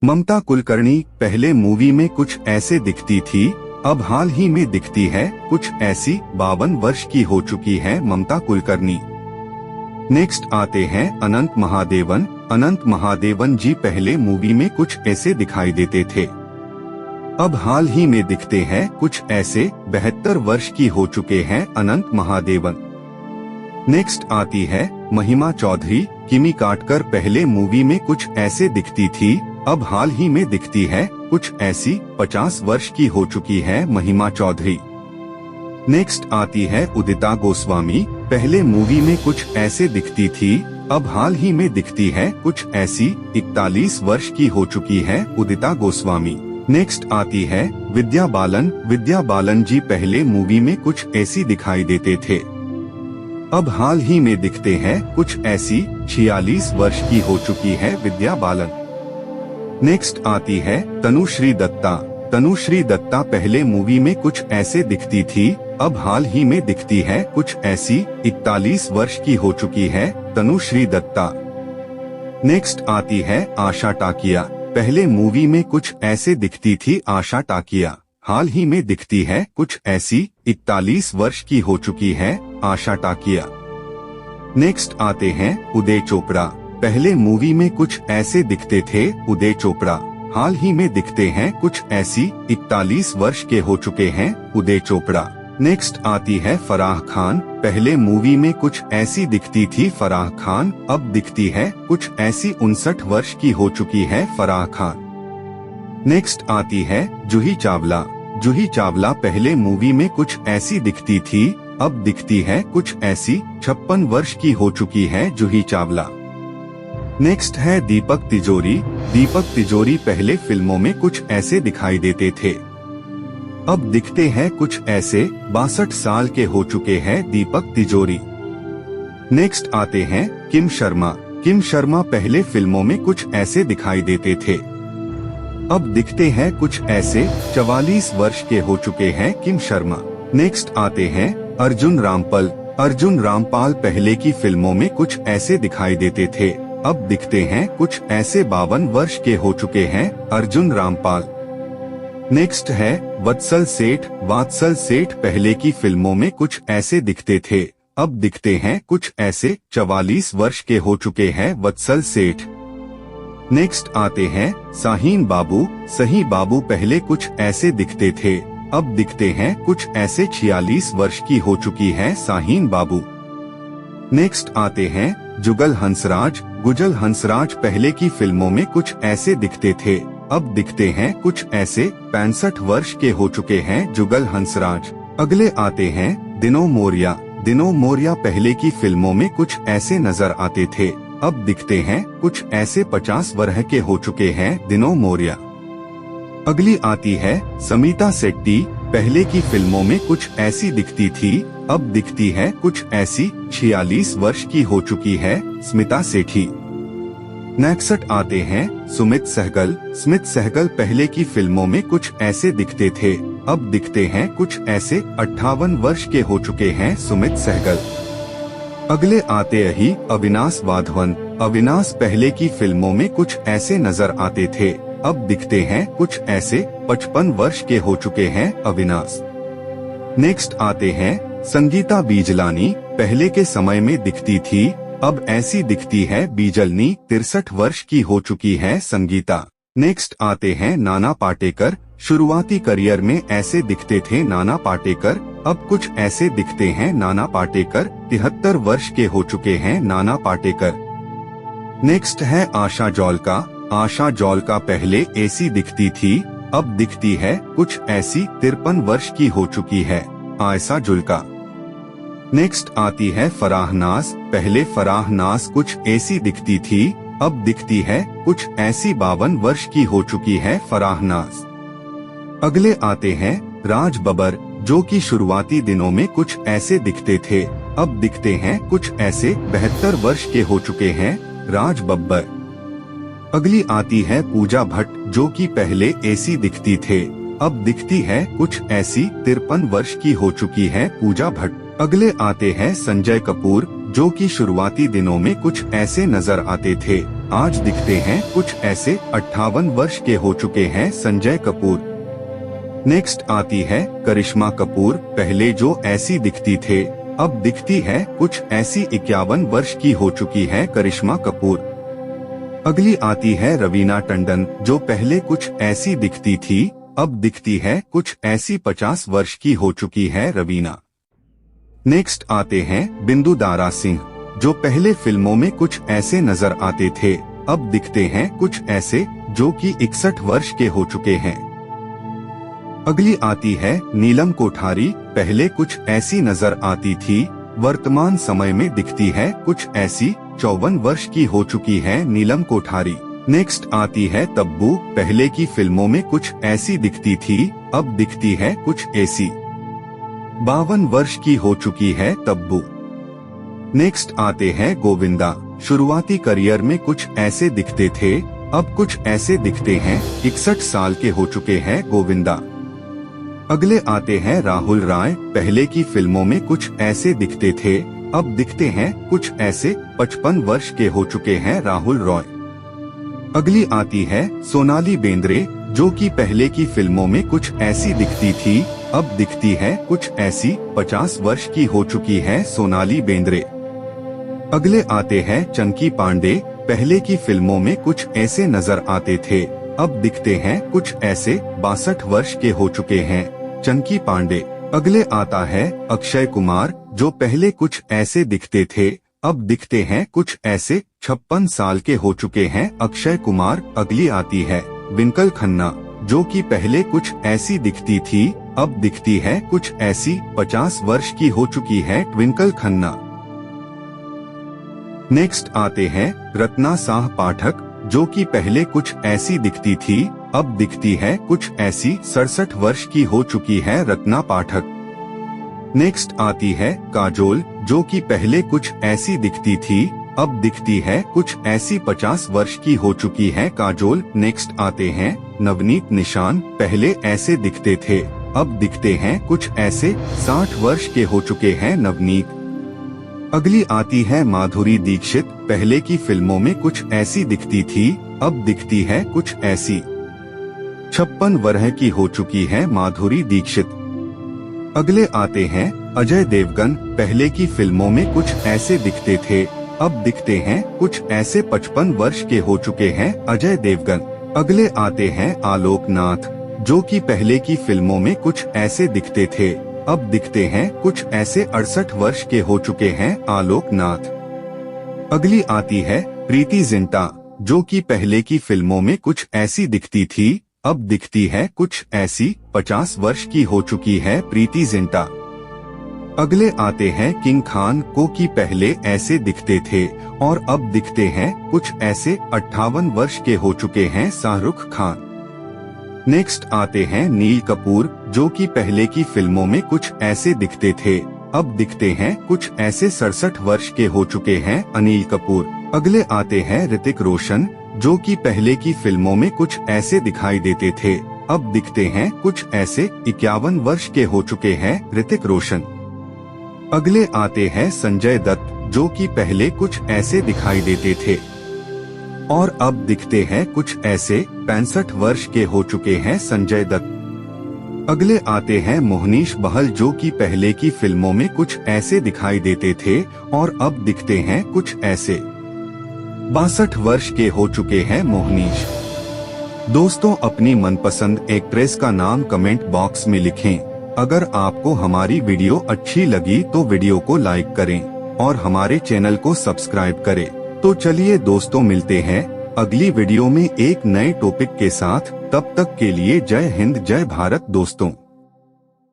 ममता कुलकर्णी पहले मूवी में कुछ ऐसे दिखती थी, अब हाल ही में दिखती है कुछ ऐसी। 52 वर्ष की हो चुकी है ममता कुलकर्णी। नेक्स्ट आते हैं अनंत महादेवन। अनंत महादेवन जी पहले मूवी में कुछ ऐसे दिखाई देते थे, अब हाल ही में दिखते हैं कुछ ऐसे। 72 वर्ष की हो चुके हैं अनंत महादेवन। नेक्स्ट आती है महिमा चौधरी। किमी काटकर पहले मूवी में कुछ ऐसे दिखती थी, अब हाल ही में दिखती है कुछ ऐसी। 50 वर्ष की हो चुकी है महिमा चौधरी। नेक्स्ट आती है उदिता गोस्वामी। पहले मूवी में कुछ ऐसे दिखती थी, अब हाल ही में दिखती है कुछ ऐसी। 41 वर्ष की हो चुकी है उदिता गोस्वामी। नेक्स्ट आती है विद्या बालन। विद्या बालन जी पहले मूवी में कुछ ऐसी दिखाई देते थे, अब हाल ही में दिखते हैं कुछ ऐसी। 46 वर्ष की हो चुकी है विद्या बालन। नेक्स्ट आती है तनुश्री दत्ता। तनुश्री दत्ता पहले मूवी में कुछ ऐसे दिखती थी, अब हाल ही में दिखती है कुछ ऐसी। 41 वर्ष की हो चुकी है तनुश्री दत्ता। नेक्स्ट आती है आशा टाकिया। पहले मूवी में कुछ ऐसे दिखती थी आशा टाकिया, हाल ही में दिखती है कुछ ऐसी। 41 वर्ष की हो चुकी है आशा टाकिया। नेक्स्ट आते हैं उदय चोपड़ा। पहले मूवी में कुछ ऐसे दिखते थे उदय चोपड़ा, हाल ही में दिखते हैं कुछ ऐसी। 41 वर्ष के हो चुके हैं उदय चोपड़ा। नेक्स्ट आती है फराह खान। पहले मूवी में कुछ ऐसी दिखती थी फराह खान, अब दिखती है कुछ ऐसी। 59 वर्ष की हो चुकी है फराह खान। नेक्स्ट आती है जूही चावला। जूही चावला पहले मूवी में कुछ ऐसी दिखती थी, अब दिखती है कुछ ऐसी। 56 वर्ष की हो चुकी है जूही चावला। नेक्स्ट है दीपक तिजोरी। दीपक तिजोरी पहले फिल्मों में कुछ ऐसे दिखाई देते थे, अब दिखते हैं कुछ ऐसे। 62 साल के हो चुके हैं दीपक तिजोरी। नेक्स्ट आते हैं किम शर्मा। किम शर्मा पहले फिल्मों में कुछ ऐसे दिखाई देते थे, अब दिखते हैं कुछ ऐसे। 44 वर्ष के हो चुके हैं किम शर्मा। नेक्स्ट आते हैं अर्जुन रामपाल। अर्जुन रामपाल पहले की फिल्मों में कुछ ऐसे दिखाई देते थे, अब दिखते हैं कुछ ऐसे। 52 वर्ष के हो चुके हैं अर्जुन रामपाल। नेक्स्ट है वत्सल सेठ। वत्सल सेठ पहले की फिल्मों में कुछ ऐसे दिखते थे, अब दिखते हैं कुछ ऐसे। 44 वर्ष के हो चुके हैं वत्सल सेठ। नेक्स्ट आते हैं शाहीन बाबू। शाहीन बाबू पहले कुछ ऐसे दिखते थे, अब दिखते हैं कुछ ऐसे। 46 वर्ष की हो चुकी है शाहीन बाबू। नेक्स्ट आते हैं जुगल हंसराज। जुगल हंसराज पहले की फिल्मों में कुछ ऐसे दिखते थे, अब दिखते हैं कुछ ऐसे। 65 वर्ष के हो चुके हैं जुगल हंसराज। अगले आते हैं दिनो मोरिया। दिनो मोरिया पहले की फिल्मों में कुछ ऐसे नजर आते थे, अब दिखते हैं कुछ ऐसे। 50 वर्ष के हो चुके हैं दिनो मोरिया। अगली आती है समीता शेट्टी। पहले की फिल्मों में कुछ ऐसी दिखती थी, अब दिखती है कुछ ऐसी। 46 वर्ष की हो चुकी है स्मिता सेठी। नेक्स्ट आते हैं सुमित सहगल। सुमित सहगल पहले की फिल्मों में कुछ ऐसे दिखते थे, अब दिखते हैं कुछ ऐसे। 58 वर्ष के हो चुके हैं सुमित सहगल। अगले आते ही अविनाश वाधवन। अविनाश पहले की फिल्मों में कुछ ऐसे नजर आते थे, अब दिखते हैं कुछ ऐसे। 55 वर्ष के हो चुके हैं अविनाश। नेक्स्ट आते हैं संगीता बीजलानी। पहले के समय में दिखती थी, अब ऐसी दिखती है बीजलनी। 63 वर्ष की हो चुकी है संगीता। नेक्स्ट आते हैं नाना पाटेकर। शुरुआती करियर में ऐसे दिखते थे नाना पाटेकर, अब कुछ ऐसे दिखते हैं नाना पाटेकर। 73 वर्ष के हो चुके हैं नाना पाटेकर। नेक्स्ट है आशा जौलका। आशा जौलका पहले ऐसी दिखती थी, अब दिखती है कुछ ऐसी। 53 वर्ष की हो चुकी है आयशा जुल्का। नेक्स्ट आती है फराह नाज। पहले फराह नाज कुछ ऐसी दिखती थी, अब दिखती है कुछ ऐसी। 52 वर्ष की हो चुकी है फराह नाज। अगले आते हैं राज बब्बर, जो कि शुरुआती दिनों में कुछ ऐसे दिखते थे, अब दिखते हैं कुछ ऐसे। 72 वर्ष के हो चुके हैं राज बब्बर। अगली आती है पूजा भट्ट, जो कि पहले ऐसी दिखती थे, अब दिखती है कुछ ऐसी। 53 वर्ष की हो चुकी है पूजा भट्ट। अगले आते हैं संजय कपूर, जो कि शुरुआती दिनों में कुछ ऐसे नजर आते थे, आज दिखते हैं कुछ ऐसे। 58 वर्ष के हो चुके हैं संजय कपूर। नेक्स्ट आती है करिश्मा कपूर। पहले जो ऐसी दिखती थे, अब दिखती है कुछ ऐसी। 51 वर्ष की हो चुकी है करिश्मा कपूर। अगली आती है रवीना टंडन, जो पहले कुछ ऐसी दिखती थी, अब दिखती है कुछ ऐसी। 50 वर्ष की हो चुकी है रवीना। नेक्स्ट आते हैं बिंदु दारा सिंह, जो पहले फिल्मों में कुछ ऐसे नजर आते थे, अब दिखते हैं कुछ ऐसे, जो कि 61 वर्ष के हो चुके हैं। अगली आती है नीलम कोठारी। पहले कुछ ऐसी नजर आती थी, वर्तमान समय में दिखती है कुछ ऐसी। 54 वर्ष की हो चुकी है नीलम कोठारी। नेक्स्ट आती है तब्बू। पहले की फिल्मों में कुछ ऐसी दिखती थी, अब दिखती है कुछ ऐसी। 52 वर्ष की हो चुकी है तब्बू। नेक्स्ट आते हैं गोविंदा। शुरुआती करियर में कुछ ऐसे दिखते थे, अब कुछ ऐसे दिखते हैं। 61 साल के हो चुके हैं गोविंदा। अगले आते हैं राहुल राय। पहले की फिल्मों में कुछ ऐसे दिखते थे, अब दिखते हैं कुछ ऐसे। 55 वर्ष के हो चुके हैं राहुल रॉय। अगली आती है सोनाली बेंद्रे, जो कि पहले की फिल्मों में कुछ ऐसी दिखती थी, अब दिखती है कुछ ऐसी। 50 वर्ष की हो चुकी है सोनाली बेंद्रे। अगले आते हैं चंकी पांडे। पहले की फिल्मों में कुछ ऐसे नजर आते थे, अब दिखते हैं कुछ ऐसे। 62 वर्ष के हो चुके हैं चंकी पांडे। अगले आता है अक्षय कुमार, जो पहले कुछ ऐसे दिखते थे, अब दिखते हैं कुछ ऐसे। 56 साल के हो चुके हैं अक्षय कुमार। अगली आती है ट्विंकल खन्ना, जो कि पहले कुछ ऐसी दिखती थी, अब दिखती है कुछ ऐसी। 50 वर्ष की हो चुकी है ट्विंकल खन्ना। नेक्स्ट आते हैं रत्ना साह पाठक, जो कि पहले कुछ ऐसी दिखती थी, अब दिखती है कुछ ऐसी। 67 वर्ष की हो चुकी है रत्ना पाठक। नेक्स्ट आती है काजोल, जो कि पहले कुछ ऐसी दिखती थी, अब दिखती है कुछ ऐसी। 50 वर्ष की हो चुकी है काजोल। नेक्स्ट आते हैं नवनीत निशान। पहले ऐसे दिखते थे, अब दिखते हैं कुछ ऐसे। 60 वर्ष के हो चुके हैं नवनीत। अगली आती है माधुरी दीक्षित। पहले की फिल्मों में कुछ ऐसी दिखती थी, अब दिखती है कुछ ऐसी। 56 वर्ष की हो चुकी है माधुरी दीक्षित। अगले आते हैं अजय देवगन। पहले की फिल्मों में कुछ ऐसे दिखते थे, अब दिखते हैं कुछ ऐसे। 55 वर्ष के हो चुके हैं अजय देवगन। अगले आते हैं आलोक नाथ, जो कि पहले की फिल्मों में कुछ ऐसे दिखते थे, अब दिखते हैं कुछ ऐसे। 68 वर्ष के हो चुके हैं आलोक नाथ। अगली आती है प्रीति जिंटा, जो कि पहले की फिल्मों में कुछ ऐसी दिखती थी, अब दिखती है कुछ ऐसी। 50 वर्ष की हो चुकी है प्रीति जिंटा। अगले आते हैं किंग खान, को कि पहले ऐसे दिखते थे और अब दिखते हैं कुछ ऐसे। 58 वर्ष के हो चुके हैं शाहरुख खान। नेक्स्ट आते हैं नील कपूर, जो कि पहले की फिल्मों में कुछ ऐसे दिखते थे, अब दिखते हैं कुछ ऐसे। 67 वर्ष के हो चुके हैं अनिल कपूर। अगले आते हैं ऋतिक रोशन, जो कि पहले की फिल्मों में कुछ ऐसे दिखाई देते थे, अब दिखते हैं कुछ ऐसे। 51 वर्ष के हो चुके हैं ऋतिक रोशन। अगले आते हैं संजय दत्त, जो कि पहले कुछ ऐसे दिखाई देते थे और अब दिखते हैं कुछ ऐसे। 65 वर्ष के हो चुके हैं संजय दत्त। अगले आते हैं मोहनीश बहल, जो कि पहले की फिल्मों में कुछ ऐसे दिखाई देते थे और अब दिखते हैं कुछ ऐसे। 62 वर्ष के हो चुके हैं मोहनीश। दोस्तों, अपनी मनपसंद एक्ट्रेस का नाम कमेंट बॉक्स में लिखें। अगर आपको हमारी वीडियो अच्छी लगी तो वीडियो को लाइक करें और हमारे चैनल को सब्सक्राइब करें। तो चलिए दोस्तों, मिलते हैं अगली वीडियो में एक नए टॉपिक के साथ। तब तक के लिए जय हिंद, जय भारत दोस्तों।